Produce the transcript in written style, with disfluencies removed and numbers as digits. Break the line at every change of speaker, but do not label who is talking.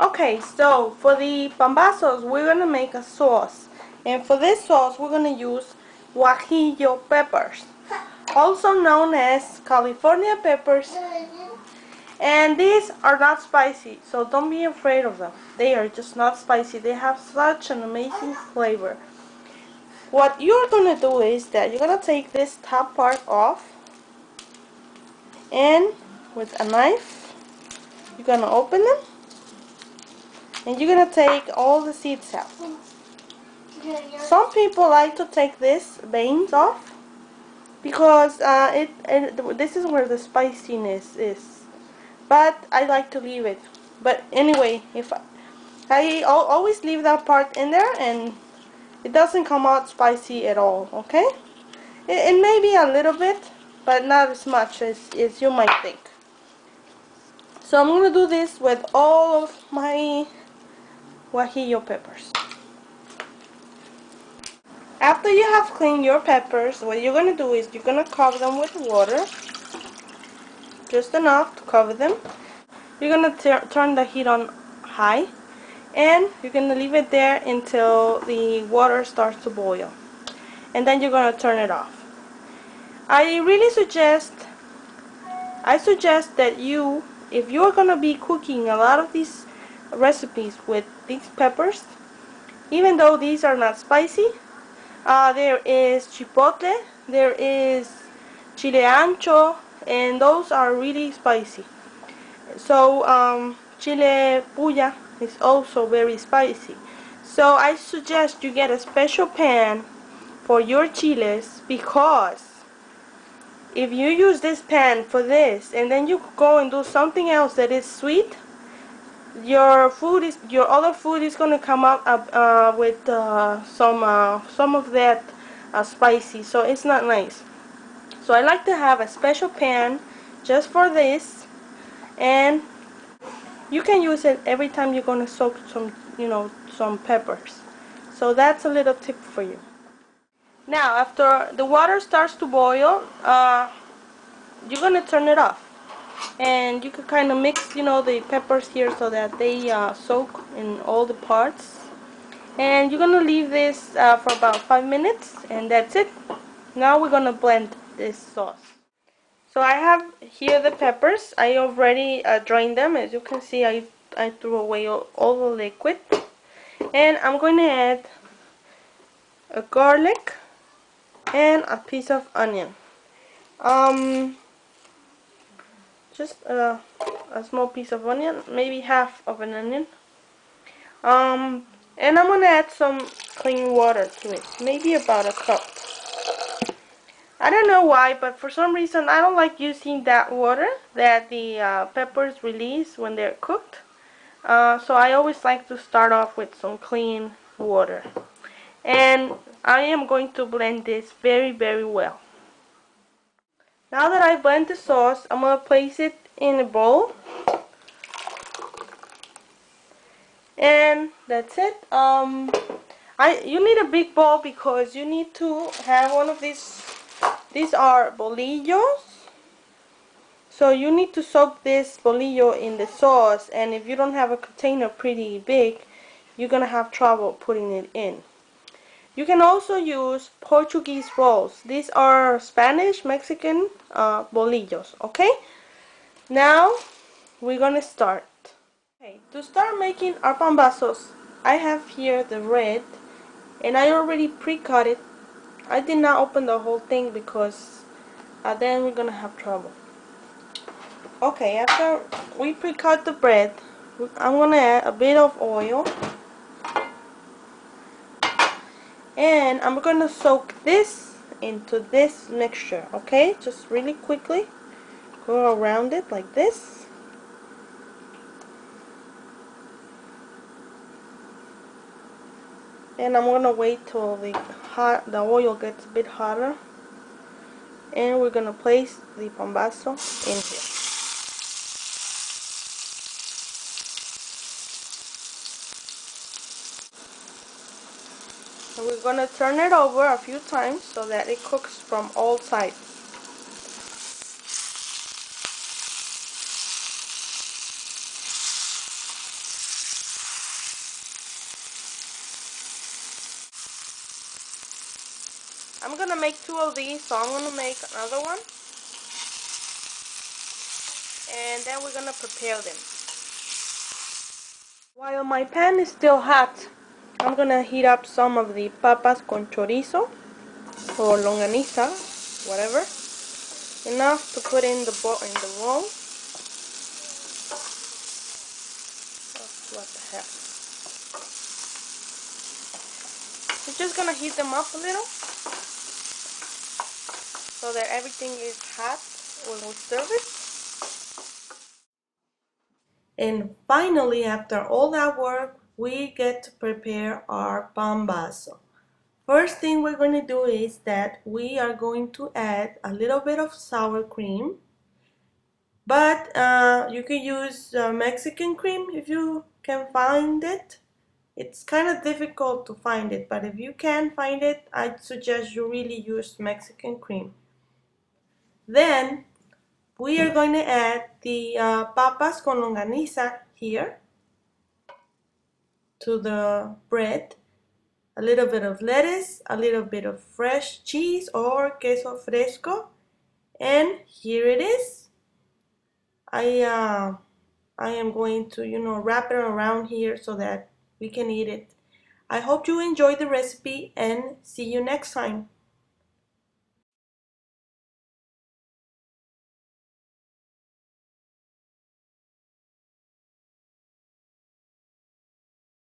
Okay, so for the pambazos, we're gonna make a sauce, and for this sauce, we're gonna use guajillo peppers, also known as California peppers. And these are not spicy, so don't be afraid of them. They are just not spicy. They have such an amazing flavor. What you're gonna do is that you're gonna take this top part off, and with a knife, you're gonna open them, and you're gonna take all the seeds out. Some people like to take this veins off because this is where the spiciness is. But I like to leave it. But anyway, if I always leave that part in there, and it doesn't come out spicy at all. Okay, it may be a little bit, but not as much as you might think. So I'm gonna do this with all of my guajillo peppers. After you have cleaned your peppers, what you're going to do is you're going to cover them with water, just enough to cover them. You're going to turn the heat on high, and you're going to leave it there until the water starts to boil, and then you're going to turn it off. I really suggest that if you're going to be cooking a lot of these recipes with these peppers, even though these are not spicy, there is chipotle, there is chile ancho, and those are really spicy. So chile puya is also very spicy. So I suggest you get a special pan for your chiles, because if you use this pan for this and then you go and do something else that is sweet, your other food is going to come up with some of that spicy, so it's not nice. So I like to have a special pan just for this, and you can use it every time you're going to soak some peppers. So that's a little tip for you. Now after the water starts to boil, you're going to turn it off. And you can kind of mix the peppers here so that they soak in all the parts, and you're gonna leave this for about 5 minutes, and that's it. Now we're gonna blend this sauce. So I have here the peppers. I already drained them. As you can see, I threw away all the liquid, and I'm going to add a garlic and a piece of onion. Just a small piece of onion, maybe half of an onion. And I'm gonna add some clean water to it, maybe about a cup. I don't know why, but for some reason I don't like using that water that the peppers release when they're cooked. So I always like to start off with some clean water. And I am going to blend this very, very well. Now that I blend the sauce, I'm going to place it in a bowl. And that's it. You need a big bowl because you need to have one of these. These are bolillos. So you need to soak this bolillo in the sauce, and if you don't have a container pretty big, you're going to have trouble putting it in. You can also use Portuguese rolls. These are Spanish, Mexican bolillos, okay? Now, we're going to start. Okay, to start making our pambazos, I have here the bread, and I already pre-cut it. I did not open the whole thing because then we're going to have trouble. Okay, after we pre-cut the bread, I'm going to add a bit of oil. And I'm going to soak this into this mixture, okay? Just really quickly go around it like this. And I'm going to wait till the oil gets a bit hotter. And we're going to place the pambazo in here. And we're going to turn it over a few times so that it cooks from all sides. I'm gonna make 2 of these, so I'm gonna make another one, and then we're gonna prepare them. While my pan is still hot, I'm gonna heat up some of the papas con chorizo or longaniza, whatever, enough to put in the bowl. Oh, what the heck? We're just gonna heat them up a little so that everything is hot when we serve it. And finally, after all that work, we get to prepare our pambazo. First thing we're going to do is that we are going to add a little bit of sour cream, but you can use Mexican cream if you can find it. It's kind of difficult to find it, but if you can find it, I'd suggest you really use Mexican cream. Then we are going to add the papas con longaniza here to the bread, a little bit of lettuce, a little bit of fresh cheese or queso fresco, and here it is. I am going to, wrap it around here so that we can eat it. I hope you enjoyed the recipe and see you next time.